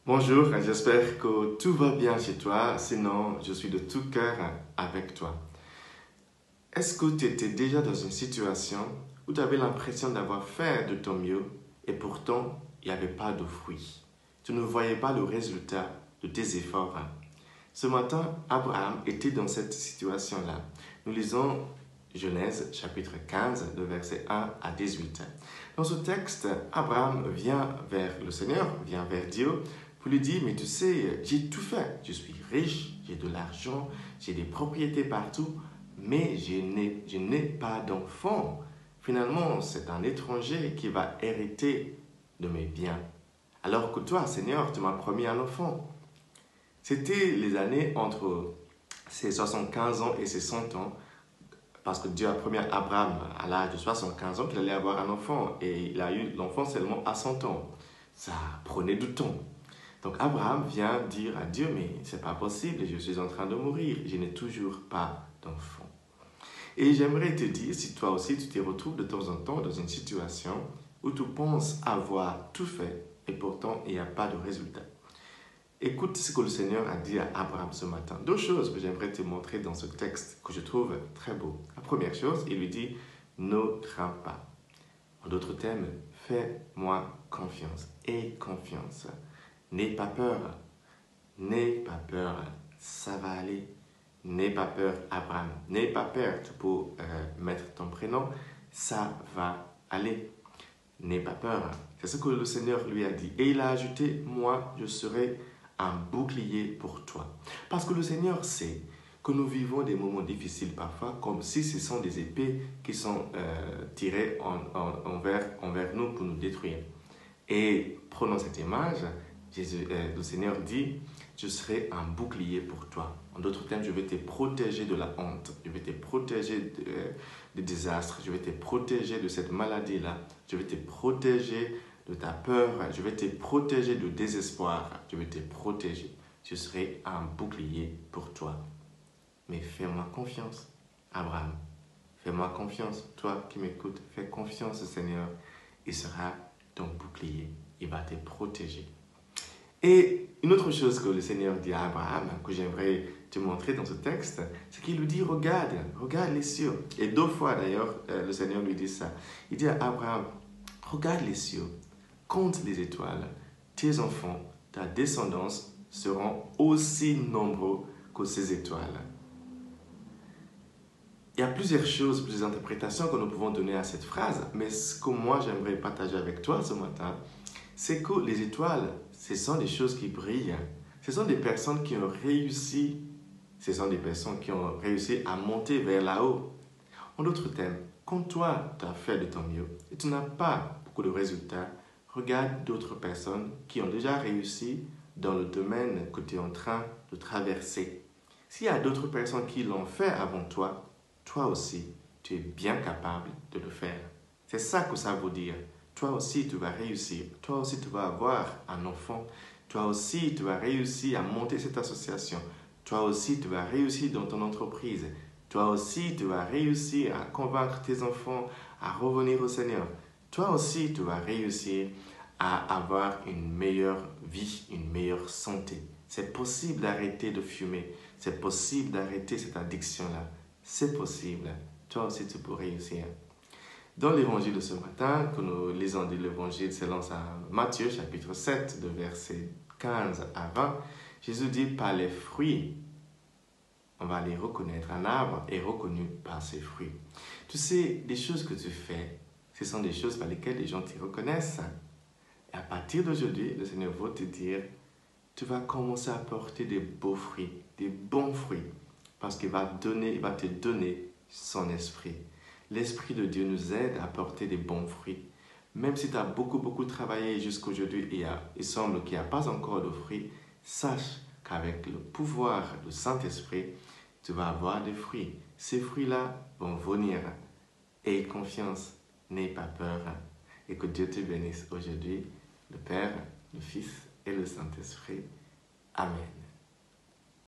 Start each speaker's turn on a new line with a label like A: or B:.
A: Bonjour, j'espère que tout va bien chez toi, sinon je suis de tout cœur avec toi. Est-ce que tu étais déjà dans une situation où tu avais l'impression d'avoir fait de ton mieux et pourtant il n'y avait pas de fruits? Tu ne voyais pas le résultat de tes efforts. Ce matin, Abraham était dans cette situation-là. Nous lisons Genèse chapitre 15, de versets 1 à 18. Dans ce texte, Abraham vient vers le Seigneur, vient vers Dieu, pour lui dire, mais tu sais, j'ai tout fait. Je suis riche, j'ai de l'argent, j'ai des propriétés partout, mais je n'ai pas d'enfant. Finalement, c'est un étranger qui va hériter de mes biens. Alors que toi, Seigneur, tu m'as promis un enfant. C'était les années entre ses 75 ans et ses 100 ans, parce que Dieu a promis à Abraham à l'âge de 75 ans qu'il allait avoir un enfant, et il a eu l'enfant seulement à 100 ans. Ça prenait du temps. Donc Abraham vient dire à Dieu, mais c'est pas possible, je suis en train de mourir, je n'ai toujours pas d'enfant. Et j'aimerais te dire, si toi aussi tu te retrouves de temps en temps dans une situation où tu penses avoir tout fait et pourtant il n'y a pas de résultat. Écoute ce que le Seigneur a dit à Abraham ce matin. Deux choses que j'aimerais te montrer dans ce texte que je trouve très beau. La première chose, il lui dit, ne crains pas. En d'autres termes, fais-moi confiance. Aie confiance. N'aie pas peur. N'aie pas peur. Ça va aller. N'aie pas peur, Abraham. N'aie pas peur. Tu peux mettre ton prénom. Ça va aller. N'aie pas peur. C'est ce que le Seigneur lui a dit. Et il a ajouté, moi, je serai un bouclier pour toi. Parce que le Seigneur sait que nous vivons des moments difficiles parfois, comme si ce sont des épées qui sont tirées envers nous pour nous détruire. Et prenons cette image, le Seigneur dit, je serai un bouclier pour toi. En d'autres termes, je vais te protéger de la honte, je vais te protéger des désastres, je vais te protéger de cette maladie-là, je vais te protéger de ta peur, je vais te protéger du désespoir, je vais te protéger. Je serai un bouclier pour toi. Mais fais-moi confiance, Abraham. Fais-moi confiance, toi qui m'écoutes, fais confiance au Seigneur. Il sera ton bouclier, il va te protéger. Et une autre chose que le Seigneur dit à Abraham, que j'aimerais te montrer dans ce texte, c'est qu'il lui dit, regarde les cieux. Et deux fois d'ailleurs, le Seigneur lui dit ça. Il dit à Abraham, regarde les cieux, compte les étoiles, tes enfants, ta descendance seront aussi nombreux que ces étoiles. Il y a plusieurs choses, plusieurs interprétations que nous pouvons donner à cette phrase, mais ce que moi j'aimerais partager avec toi ce matin, c'est que les étoiles, ce sont des choses qui brillent. Ce sont des personnes qui ont réussi, à monter vers là-haut. En d'autres termes, quand toi, tu as fait de ton mieux et tu n'as pas beaucoup de résultats, regarde d'autres personnes qui ont déjà réussi dans le domaine que tu es en train de traverser. S'il y a d'autres personnes qui l'ont fait avant toi, toi aussi, tu es bien capable de le faire. C'est ça que ça veut dire. Toi aussi, tu vas réussir. Toi aussi, tu vas avoir un enfant. Toi aussi, tu vas réussir à monter cette association. Toi aussi, tu vas réussir dans ton entreprise. Toi aussi, tu vas réussir à convaincre tes enfants à revenir au Seigneur. Toi aussi, tu vas réussir à avoir une meilleure vie, une meilleure santé. C'est possible d'arrêter de fumer. C'est possible d'arrêter cette addiction-là. C'est possible. Toi aussi, tu peux réussir. Dans l'évangile de ce matin, que nous lisons de l'évangile selon Matthieu, chapitre 7, de versets 15 à 20, Jésus dit, par les fruits, on va les reconnaître. Un arbre est reconnu par ses fruits. Tu sais, les choses que tu fais, ce sont des choses par lesquelles les gens te reconnaissent. Et à partir d'aujourd'hui, le Seigneur va te dire, tu vas commencer à porter des beaux fruits, des bons fruits, parce qu'il va te donner son esprit. L'Esprit de Dieu nous aide à porter des bons fruits. Même si tu as beaucoup travaillé jusqu'aujourd'hui et il semble qu'il n'y a pas encore de fruits, sache qu'avec le pouvoir du Saint-Esprit, tu vas avoir des fruits. Ces fruits-là vont venir. Aie confiance, n'aie pas peur. Et que Dieu te bénisse aujourd'hui, le Père, le Fils et le Saint-Esprit. Amen.